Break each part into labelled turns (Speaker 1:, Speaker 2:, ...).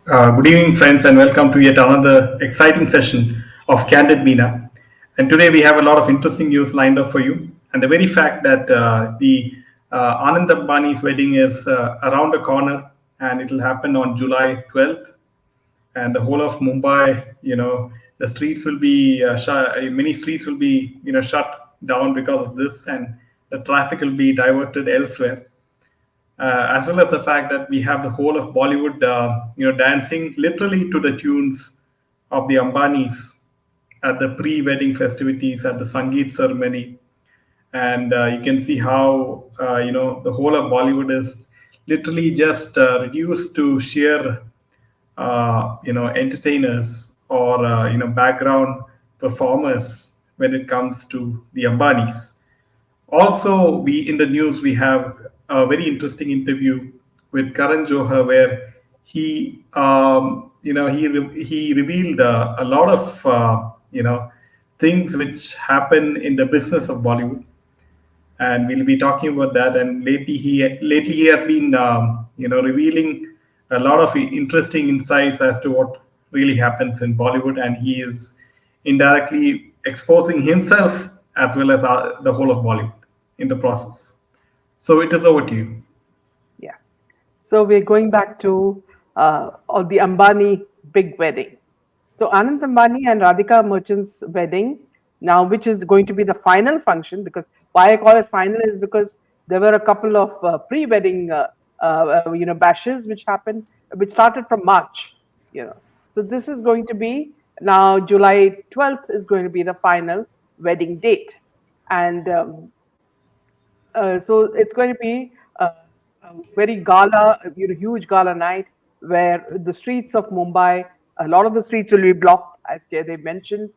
Speaker 1: Good evening, friends, and welcome to yet another exciting session of Candid Meena. And today we have a lot of interesting news lined up for you. And the very fact that the Anand Ambani's wedding is around the corner and it will happen on July 12th, and the whole of Mumbai, the streets will be many streets will be, shut down because of this, and the traffic will be diverted elsewhere, as well as the fact that we have the whole of Bollywood, dancing literally to the tunes of the Ambanis at the pre-wedding festivities, at the Sangeet ceremony, and you can see how the whole of Bollywood is literally just reduced to sheer entertainers or background performers when it comes to the Ambanis. Also, we in the news we have a very interesting interview with Karan Johar where he revealed a lot of things which happen in the business of Bollywood, and we'll be talking about that. And lately he has been revealing a lot of interesting insights as to what really happens in Bollywood, and he is indirectly exposing himself as well as the whole of Bollywood in the process. So it is over to you.
Speaker 2: Yeah. So we're going back to the Ambani big wedding. So Anand Ambani and Radhika Merchant's wedding now, which is going to be the final function, because why I call it final is because there were a couple of pre-wedding, bashes which happened, which started from March. So this is going to be now July 12th is going to be the final wedding date, and so it's going to be a very huge gala night where the streets of Mumbai, a lot of the streets will be blocked, as they mentioned,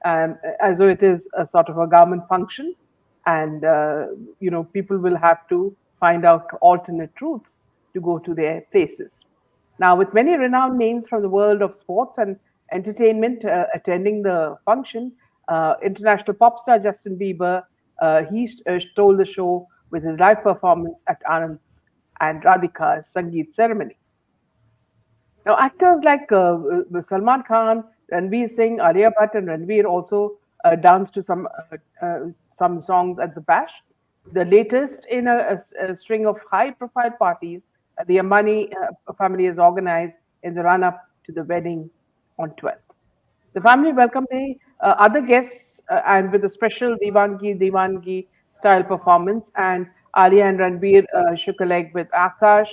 Speaker 2: as though it is a sort of a government function, and people will have to find out alternate routes to go to their places. Now, with many renowned names from the world of sports and entertainment attending the function, international pop star Justin Bieber, he stole the show with his live performance at Anand's and Radhika's Sangeet ceremony. Now, actors like Salman Khan, Ranveer Singh, Alia Bhatt, and Ranveer also danced to some songs at the bash. The latest in a string of high-profile parties the Ambani family has organized in the run-up to the wedding on 12th. The family welcomed the other guests and with a special Divangi style performance. And Alia and Ranbir shook a leg with Akash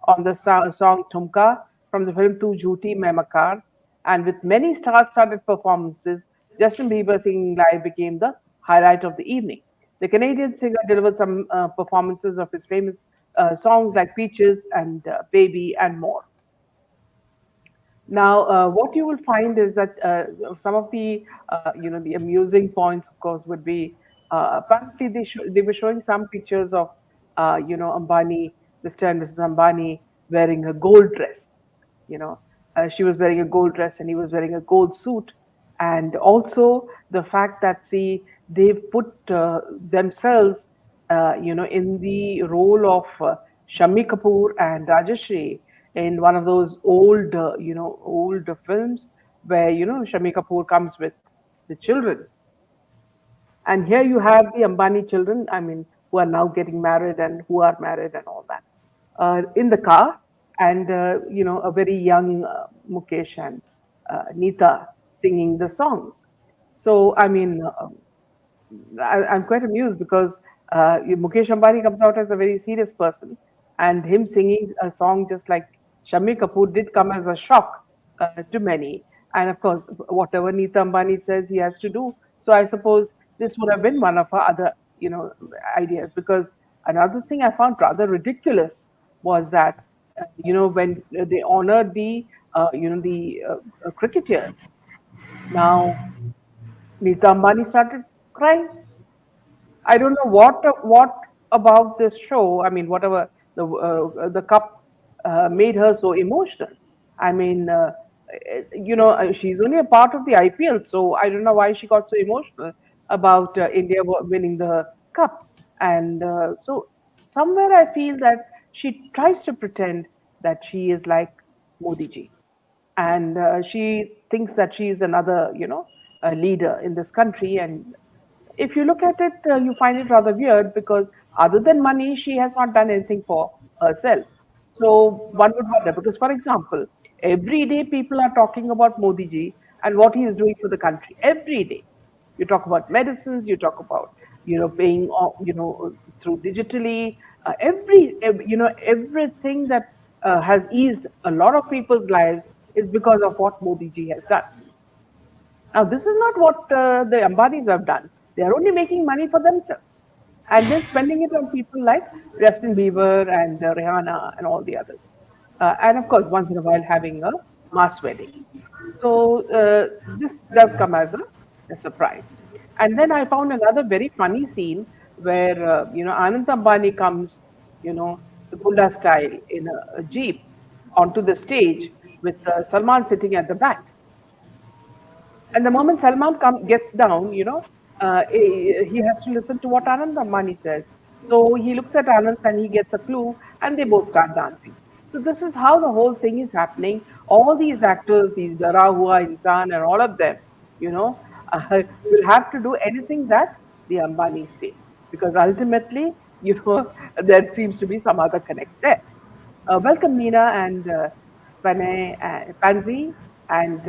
Speaker 2: on the song Tumka from the film Tu Jhooti Main Makar. And with many star-studded performances, Justin Bieber singing live became the highlight of the evening. The Canadian singer delivered some performances of his famous songs like Peaches and Baby and more. Now, what you will find is that some of the amusing points, of course, would be apparently they were showing some pictures of Ambani, Mr. and Mrs. Ambani wearing a gold dress. You know, she was wearing a gold dress and he was wearing a gold suit, and also the fact that see they've put themselves, in the role of Shami Kapoor and Rajashri in one of those old films where Shami Kapoor comes with the children, and here you have the Ambani children. I mean, who are now getting married and who are married and all that in the car, and a very young Mukesh and Neeta singing the songs. So I mean, I'm quite amused because Mukesh Ambani comes out as a very serious person, and him singing a song just like Shami Kapoor did come as a shock to many. And of course, whatever Neeta Ambani says, he has to do. So I suppose this would have been one of our other, ideas. Because another thing I found rather ridiculous was that, when they honored the cricketers. Now, Neeta Ambani started crying. I don't know what about this show. I mean, whatever the cup made her so emotional. I mean, she's only a part of the IPL, so I don't know why she got so emotional about India winning the cup. And so somewhere I feel that she tries to pretend that she is like Modi ji. and she thinks that she is another, leader in this country. And if you look at it, you find it rather weird because other than money, she has not done anything for herself. So one would wonder because, for example, every day people are talking about Modi ji and what he is doing for the country. Every day, you talk about medicines, you talk about paying through digitally, everything that has eased a lot of people's lives is because of what Modi ji has done. Now, this is not what the Ambanis have done. They are only making money for themselves and then spending it on people like Justin Bieber and Rihanna and all the others. And of course, once in a while, having a mass wedding. So, this does come as a surprise. And then I found another very funny scene where, Anand Ambani comes, the Gunda style in a jeep onto the stage with Salman sitting at the back. And the moment Salman gets down, he has to listen to what Anand Ambani says. So he looks at Anand and he gets a clue, and they both start dancing. So this is how the whole thing is happening. All these actors, these Dara Hua Insan, and all of them, you know, will have to do anything that the Ambanis say, because ultimately, there seems to be some other connect there. Welcome, Meena and Pansy. And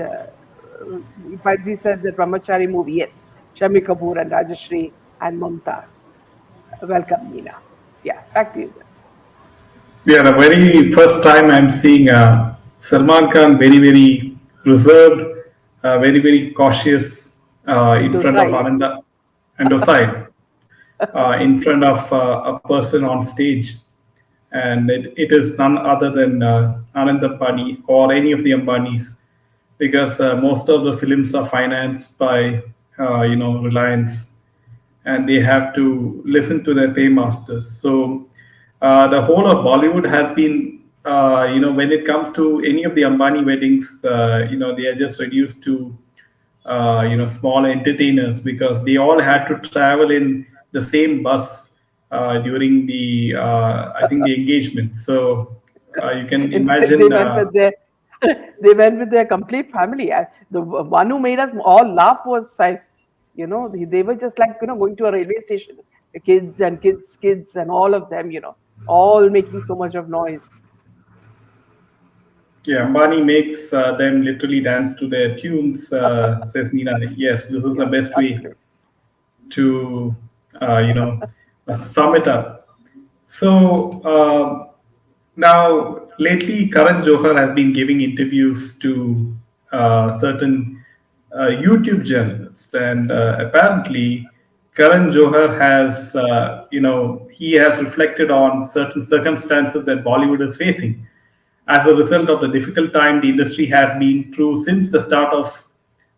Speaker 2: Pansy says the Brahmachari movie, yes, Shami Kapoor and Rajashri and Mumtaz. Welcome, Meena. Yeah, back to you.
Speaker 1: Yeah, the very first time I'm seeing Salman Khan very, very reserved, very, very cautious in front of
Speaker 2: Docile.
Speaker 1: Ananda and docile in front of a person on stage. And it is none other than Anand Ambani or any of the Ambanis, because most of the films are financed by Reliance, and they have to listen to their paymasters. So the whole of Bollywood has been, when it comes to any of the Ambani weddings, they are just reduced to, small entertainers, because they all had to travel in the same bus during the, I think, the engagement. So you can
Speaker 2: In fact, they
Speaker 1: imagine.
Speaker 2: went with their they went with their complete family. The one who made us all laugh was Saif. They were just like going to a railway station, the kids and kids and all of them, all making so much of noise.
Speaker 1: Yeah, Ambani makes them literally dance to their tunes, says Nina. Yes, this is the
Speaker 2: Yeah,
Speaker 1: best way
Speaker 2: absolutely.
Speaker 1: to, sum it up. So now, lately, Karan Johar has been giving interviews to certain YouTube journalists, and apparently, Karan Johar has, he has reflected on certain circumstances that Bollywood is facing as a result of the difficult time the industry has been through since the start of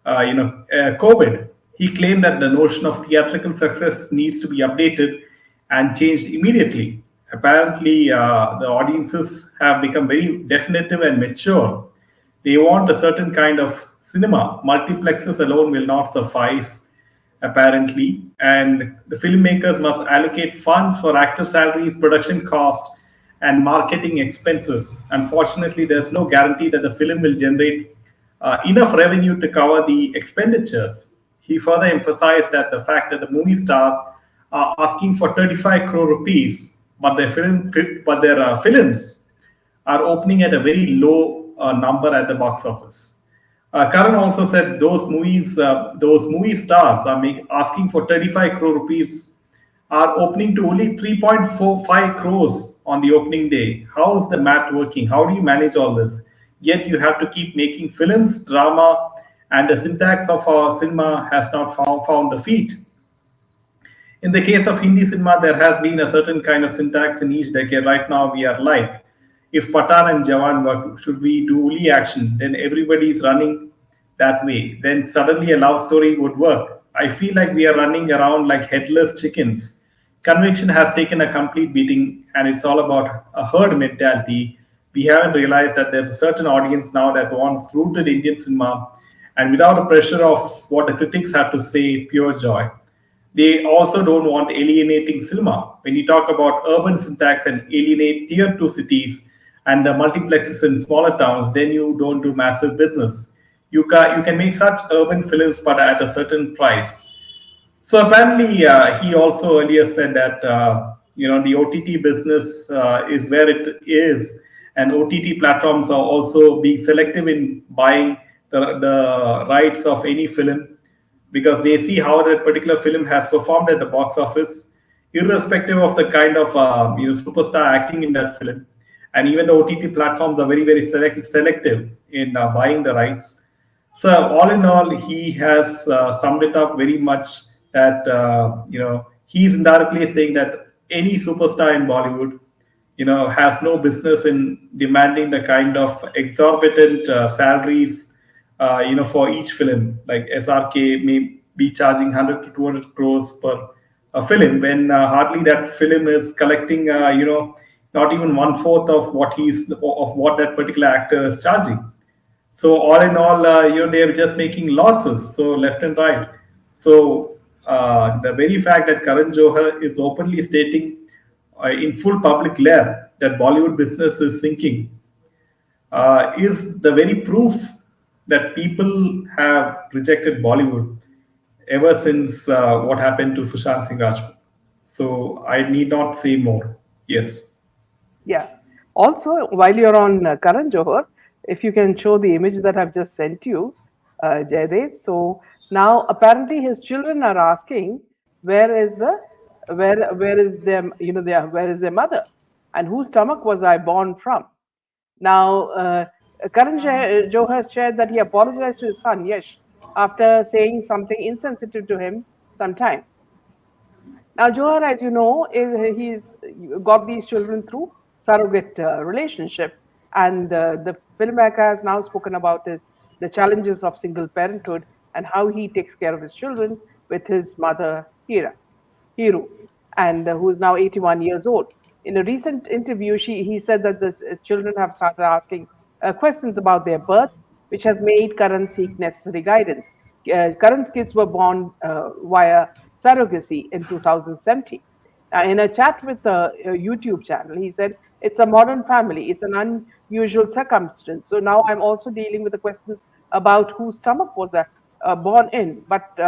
Speaker 1: COVID. He claimed that the notion of theatrical success needs to be updated and changed immediately. Apparently, the audiences have become very definitive and mature. They want a certain kind of cinema. Multiplexes alone will not suffice, apparently, and the filmmakers must allocate funds for actor salaries, production costs, and marketing expenses. Unfortunately, there's no guarantee that the film will generate enough revenue to cover the expenditures. He further emphasized that the fact that the movie stars are asking for 35 crore rupees, but their films are opening at a very low number at the box office. Karan also said those movie stars are asking for 35 crore rupees, are opening to only 3.45 crores on the opening day. How is the math working? How do you manage all this? Yet you have to keep making films, drama, and the syntax of our cinema has not found the feet. In the case of Hindi cinema, there has been a certain kind of syntax in each decade. Right now, we are like, if Patan and Jawan should we do only action, then everybody is running that way. Then suddenly a love story would work. I feel like we are running around like headless chickens. Conviction has taken a complete beating, and it's all about a herd mentality. We haven't realized that there's a certain audience now that wants rooted Indian cinema, and without the pressure of what the critics have to say, pure joy. They also don't want alienating cinema. When you talk about urban syntax and alienate tier 2 cities and the multiplexes in smaller towns, then you don't do massive business. You can make such urban films, but at a certain price. So apparently, he also earlier said that the OTT business is where it is, and OTT platforms are also being selective in buying the rights of any film, because they see how that particular film has performed at the box office, irrespective of the kind of superstar acting in that film. And even the OTT platforms are very selective in buying the rights. So all in all, he has summed it up very much that he's indirectly saying that any superstar in Bollywood, has no business in demanding the kind of exorbitant salaries, for each film. Like SRK may be charging 100 to 200 crores per film, when hardly that film is collecting, not even one fourth of what that particular actor is charging. So all in all, they're just making losses, so left and right. So the very fact that Karan Johar is openly stating in full public glare that Bollywood business is sinking is the very proof that people have rejected Bollywood ever since what happened to Sushant Singh Rajput. So I need not say more. Yes.
Speaker 2: Yeah. Also, while you're on Karan Johar, if you can show the image that I've just sent you, Jaydev. So now apparently his children are asking, where is the where is them their where is their mother, and whose stomach was I born from? Now, Johar shared that he apologized to his son Yash after saying something insensitive to him sometime. Now, Johar, as you know, he's got these children through surrogate relationship, and the filmmaker has now spoken about the challenges of single parenthood and how he takes care of his children with his mother Hiru, and who is now 81 years old. In a recent interview, he said that the children have started asking questions about their birth, which has made Karan seek necessary guidance. Karan's kids were born via surrogacy in 2017. In a chat with a YouTube channel, he said, "It's a modern family. It's an unusual circumstance. So now I'm also dealing with the questions about whose stomach was I born in. But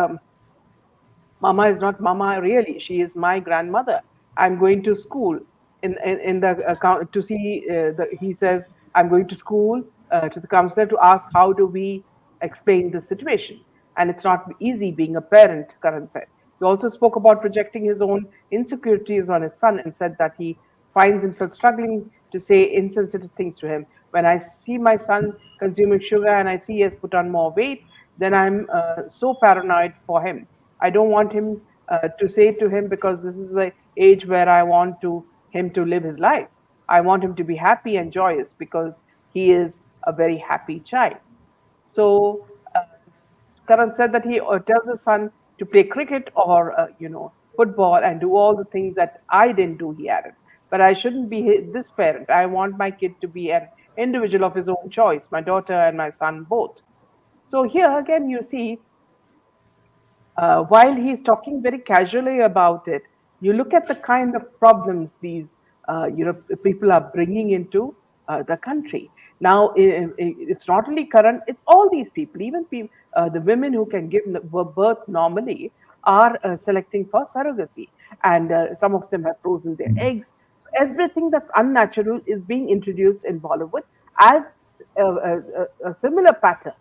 Speaker 2: Mama is not Mama really. She is my grandmother. I'm going to school in the account to see he says I'm going to school to the counselor to ask how do we explain the situation. And it's not easy being a parent, Karan said. He also spoke about projecting his own insecurities on his son and said that he finds himself struggling to say insensitive things to him. When I see my son consuming sugar and I see he has put on more weight, then I'm so paranoid for him. I don't want him to say to him, because this is the age where I want to him to live his life. I want him to be happy and joyous because he is a very happy child. So Karan said that he tells his son to play cricket or football and do all the things that I didn't do. He added, but I shouldn't be this parent. I want my kid to be an individual of his own choice. My daughter and my son both. So here again, you see while he's talking very casually about it, you look at the kind of problems these people are bringing into the country. Now, it's not only Karan; it's all these people. Even the women who can give birth normally are selecting for surrogacy, and some of them have frozen their eggs. So everything that's unnatural is being introduced in Bollywood as a similar pattern,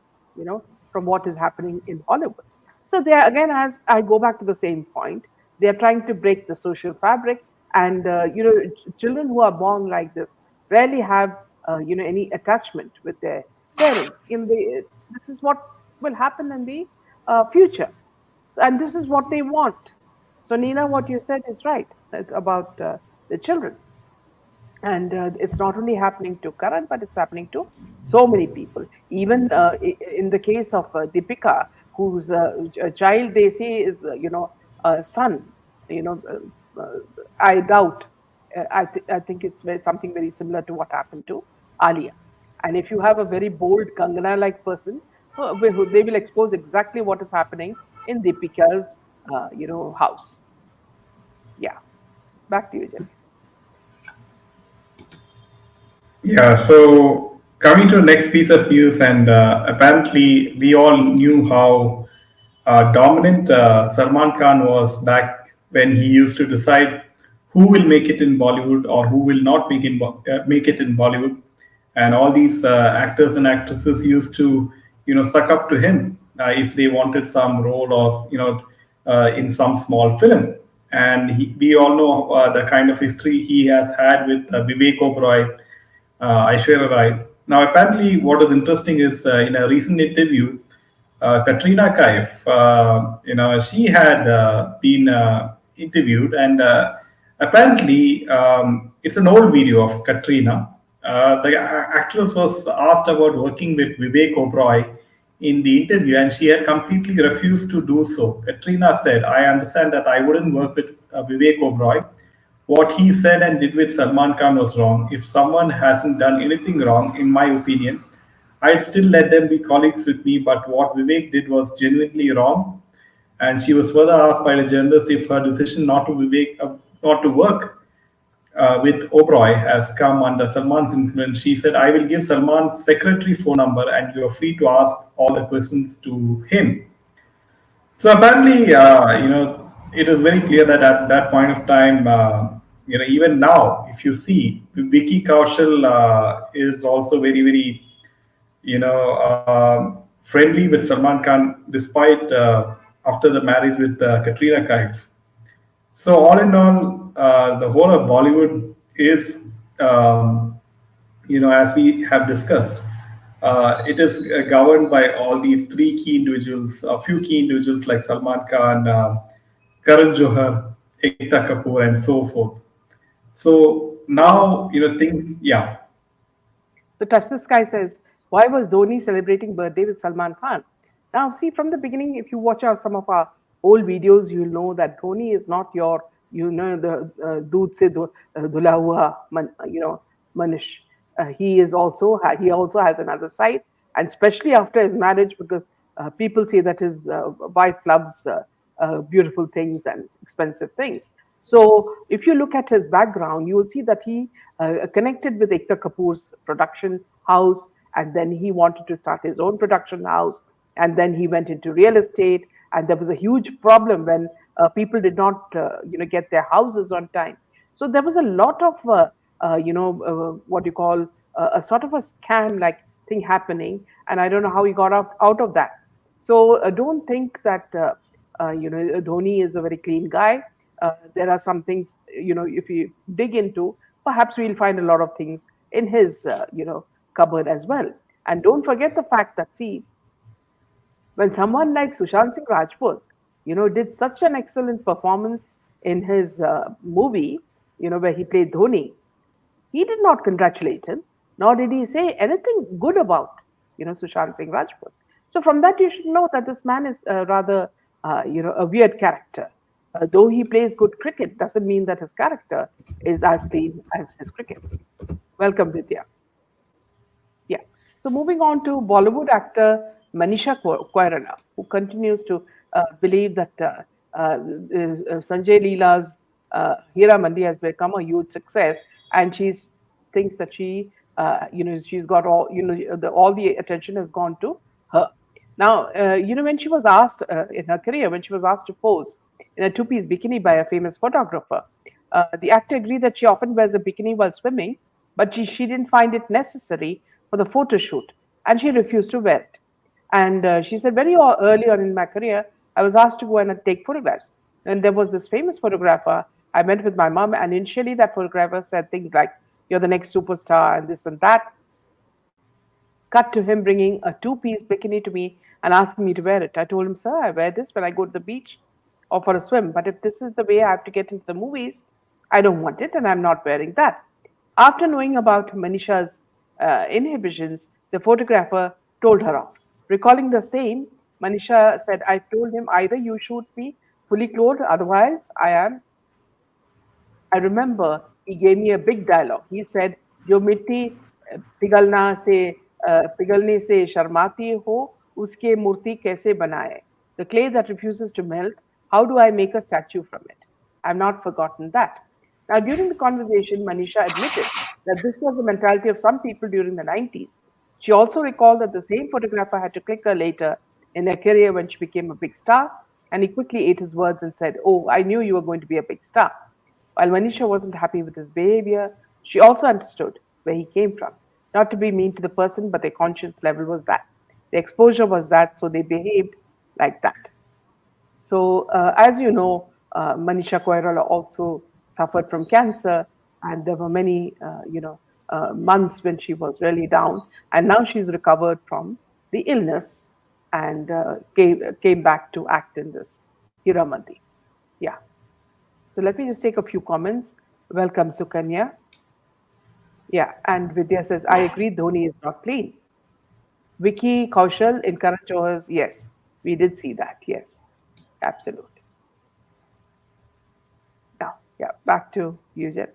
Speaker 2: from what is happening in Hollywood. So they are, again, as I go back to the same point, they are trying to break the social fabric, and children who are born like this rarely have any attachment with their parents. This is what will happen in the future, and this is what they want. So Nina, what you said is right about the children. And it's not only happening to Karan, but it's happening to so many people. Even in the case of Deepika, whose a child they say is, a son. You know, I doubt. I think it's something very similar to what happened to Alia. And if you have a very bold Kangana-like person, they will expose exactly what is happening in Deepika's, house. Yeah. Back to you, Jeff.
Speaker 1: Yeah, so coming to the next piece of news, and apparently we all knew how dominant Salman Khan was back when he used to decide who will make it in Bollywood or who will not make it in Bollywood, and all these actors and actresses used to suck up to him if they wanted some role or in some small film. And we all know the kind of history he has had with Vivek Oberoi, Aishwarya Rai. Now, apparently, what is interesting is in a recent interview, Katrina Kaif, she had been interviewed, and apparently, it's an old video of Katrina. The actress was asked about working with Vivek Oberoi in the interview, and she had completely refused to do so. Katrina said, "I understand that I wouldn't work with Vivek Oberoi. What he said and did with Salman Khan was wrong. If someone hasn't done anything wrong, in my opinion, I'd still let them be colleagues with me. But what Vivek did was genuinely wrong." And she was further asked by the journalist if her decision not to work with Oberoi has come under Salman's influence. She said, "I will give Salman's secretary phone number, and you are free to ask all the questions to him." So apparently, it is very clear that at that point of time, even now, if you see, Vicky Kaushal is also very, very, friendly with Salman Khan, despite after the marriage with Katrina Kaif. So all in all, the whole of Bollywood is, as we have discussed, it is governed by all these three key individuals, a few key individuals like Salman Khan, Karan Johar, Ekta Kapoor, and so forth. So now, things, yeah.
Speaker 2: So Touch the Sky says, why was Dhoni celebrating birthday with Salman Khan? Now, see, from the beginning, if you watch some of our old videos, you'll know that Dhoni is not your, the doodh se dhula hua, Manish. He also has another side, and especially after his marriage, because people say that his wife loves beautiful things and expensive things. So if you look at his background, you will see that he connected with Ekta Kapoor's production house, and then he wanted to start his own production house, and then he went into real estate, and there was a huge problem when people did not, get their houses on time. So there was a lot of, what you call a sort of a scam like thing happening, and I don't know how he got out of that. So don't think that Dhoni is a very clean guy. There are some things, if you dig into, perhaps we'll find a lot of things in his cupboard as well. And don't forget the fact that, see, when someone like Sushant Singh Rajput, did such an excellent performance in his movie, where he played Dhoni, he did not congratulate him, nor did he say anything good about, Sushant Singh Rajput. So from that, you should know that this man is rather, a weird character. Though he plays good cricket, doesn't mean that his character is as clean as his cricket. Welcome, Vidya. Yeah. So moving on to Bollywood actor Manisha Koirala, who continues to believe that Sanjay Leela's Hira Mandi has become a huge success, and she thinks that she's got all, all the attention has gone to her. Now, when she was asked in her career, when she was asked to pose in a two-piece bikini by a famous photographer, the actor agreed that she often wears a bikini while swimming, but she didn't find it necessary for the photo shoot, and she refused to wear it. And she said, very early on in my career, I was asked to go and take photographs. And there was this famous photographer I met with my mom, and initially that photographer said things like, "You're the next superstar," and this and that. Cut to him bringing a two-piece bikini to me and asking me to wear it. I told him, "Sir, I wear this when I go to the beach or for a swim. But if this is the way I have to get into the movies, I don't want it, and I'm not wearing that." After knowing about Manisha's inhibitions, the photographer told her off. Recalling the same, Manisha said, "I told him either you shoot me fully clothed, otherwise I am." I remember he gave me a big dialogue. He said, "जो मिट्टी पिघलना से पिघलने से शर्माती हो, उसके मूर्ति कैसे बनाए? The clay that refuses to melt, how do I make a statue from it?" I've not forgotten that. Now, during the conversation, Manisha admitted that this was the mentality of some people during the 90s. She also recalled that the same photographer had to click her later in her career when she became a big star, and he quickly ate his words and said, "Oh, I knew you were going to be a big star." While Manisha wasn't happy with his behavior, she also understood where he came from. Not to be mean to the person, but their conscience level was that. The exposure was that, so they behaved like that. So, as you know, Manisha Koirala also suffered from cancer, and there were many, months when she was really down, and now she's recovered from the illness and came back to act in this Hiramandi. Yeah. So let me just take a few comments. Welcome, Sukanya. Yeah, and Vidya says, I agree, Dhoni is not clean. Vicky Kaushal in Karan Johar's, yes, we did see that. Yes, absolutely. Now, yeah, back to you, Jen.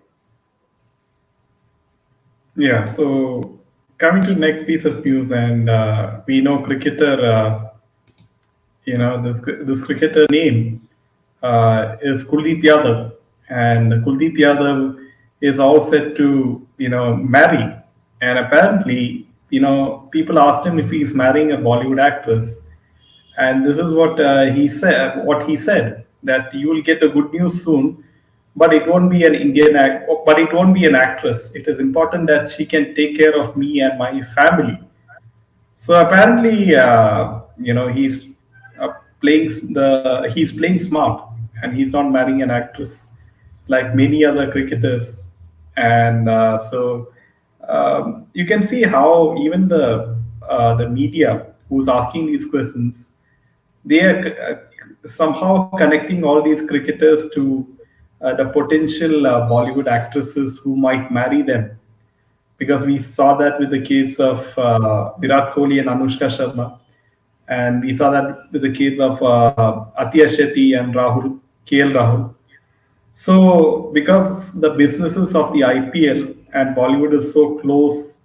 Speaker 1: Yeah, so coming to next piece of news, and we know cricketer, this cricketer name is Kuldeep Yadav, and Kuldeep Yadav is all set to marry, and apparently people asked him if he's marrying a Bollywood actress, and this is what he said. What he said, that you will get a good news soon, but it won't be an but it won't be an actress. It is important that she can take care of me and my family. So apparently, uh, he's playing smart, and he's not marrying an actress like many other cricketers. And you can see how even the media who's asking these questions, they are somehow connecting all these cricketers to the potential Bollywood actresses who might marry them, because we saw that with the case of Virat Kohli and Anushka Sharma, and we saw that with the case of Atiya Shetty and KL Rahul. So, because the businesses of the IPL and Bollywood is so close,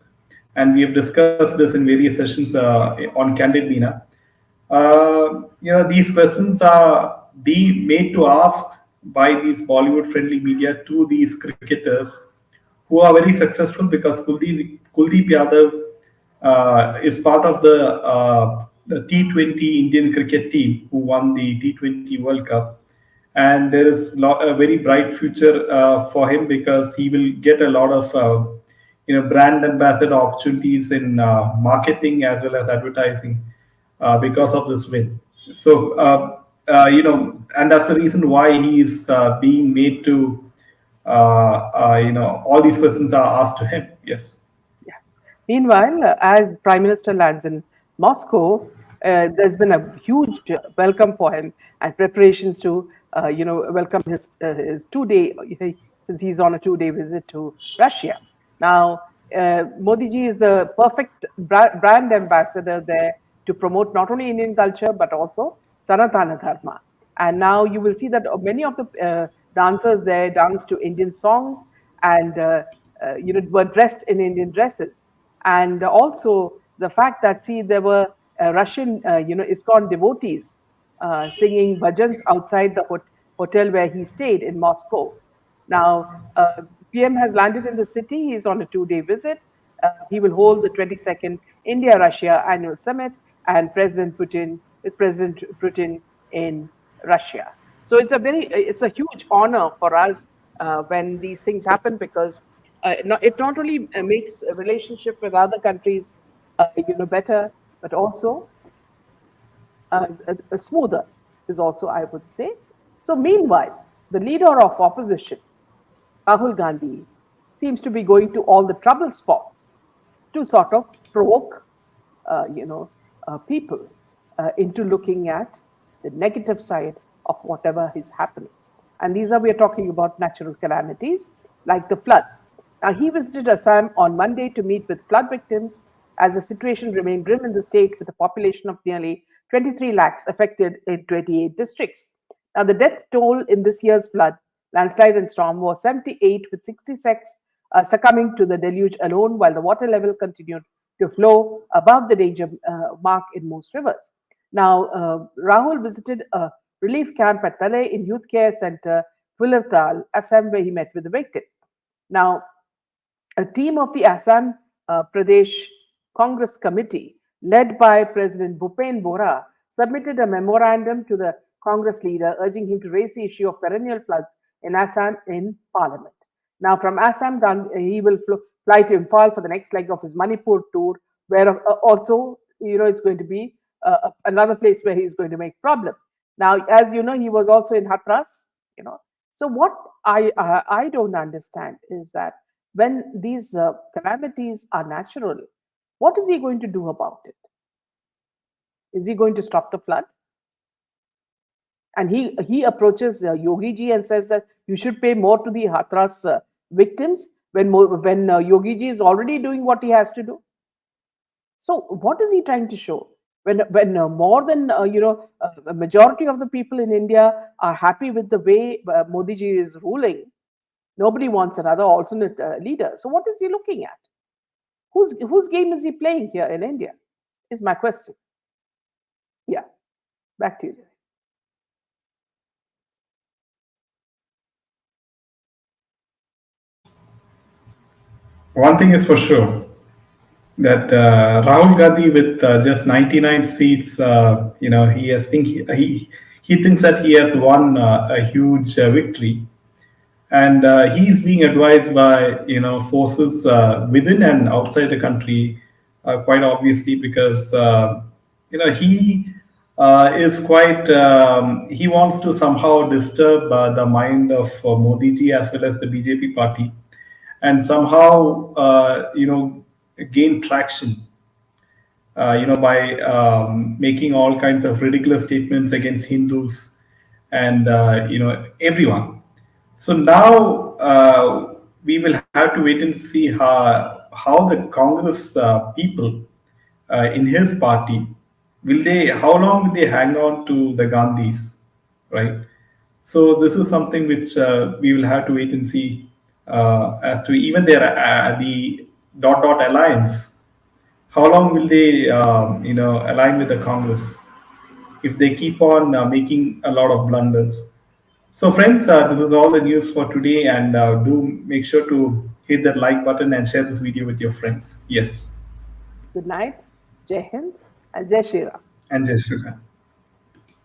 Speaker 1: and we have discussed this in various sessions on Candid Bina, these questions are being made to ask by these Bollywood-friendly media to these cricketers who are very successful, because Kuldeep Yadav is part of the T20 Indian cricket team who won the T20 World Cup, and there is a very bright future for him, because he will get a lot of brand ambassador opportunities in marketing as well as advertising because of this win. So and that's the reason why he is being made to all these questions are asked to him. Yes.
Speaker 2: Yeah. Meanwhile, as Prime Minister lands in Moscow, there's been a huge welcome for him and preparations to, welcome his 2 day, since he's on a 2 day visit to Russia. Now, Modi ji is the perfect brand ambassador there to promote not only Indian culture but also Sanatana Dharma. And now you will see that many of the dancers there dance to Indian songs and were dressed in Indian dresses. And also the fact that, see, there were Russian ISKCON devotees singing bhajans outside the hotel where he stayed in Moscow. Now, PM has landed in the city. He's on a 2 day visit. He will hold the 22nd India-Russia annual summit and President Putin in Russia. So it's a huge honor for us when these things happen, because it not only makes a relationship with other countries, better, but also smoother is also, I would say. So meanwhile, the leader of opposition, Rahul Gandhi, seems to be going to all the trouble spots to sort of provoke, people into looking at the negative side of whatever is happening. And we are talking about natural calamities like the flood. Now, he visited Assam on Monday to meet with flood victims as the situation remained grim in the state, with a population of nearly 23 lakhs affected in 28 districts. Now, the death toll in this year's flood, landslide, and storm was 78, with 66 succumbing to the deluge alone, while the water level continued to flow above the danger mark in most rivers. Now, Rahul visited a relief camp at Pale in Youth Care Center Pulartal, Assam, where he met with the victim. Now, a team of the Assam Pradesh Congress Committee, led by President Bhupen Bora, submitted a memorandum to the Congress leader urging him to raise the issue of perennial floods in Assam in Parliament. Now, from Assam, he will fly to Imphal for the next leg of his Manipur tour, where also, it's going to be another place where he's going to make problem. Now, as you know, he was also in Hatras, you know. So what I don't understand is that when these calamities are natural, what is he going to do about it? Is he going to stop the flood? And he approaches Yogi ji and says that you should pay more to the Hathras victims when Yogi ji is already doing what he has to do. So what is he trying to show? When more than a majority of the people in India are happy with the way Modi ji is ruling, nobody wants another alternate leader. So what is he looking at? Whose game is he playing here in India? Is my question. Yeah, back to you.
Speaker 1: One thing is for sure that Rahul Gandhi, with just 99 seats, he has he thinks that he has won a huge victory, and he's being advised by forces within and outside the country, quite obviously, because he is quite he wants to somehow disturb the mind of Modi ji as well as the BJP party, and somehow gain traction by making all kinds of ridiculous statements against Hindus and everyone. So now we will have to wait and see how the Congress people in his party how long will they hang on to the Gandhis, right? So this is something which we will have to wait and see as to even their the dot alliance. How long will they align with the Congress if they keep on making a lot of blunders? So, friends, this is all the news for today, and do make sure to hit that like button and share this video with your friends. Yes,
Speaker 2: Good night, Jai Hind, and Jai Shri Ram.
Speaker 1: and Jai Shri Ram.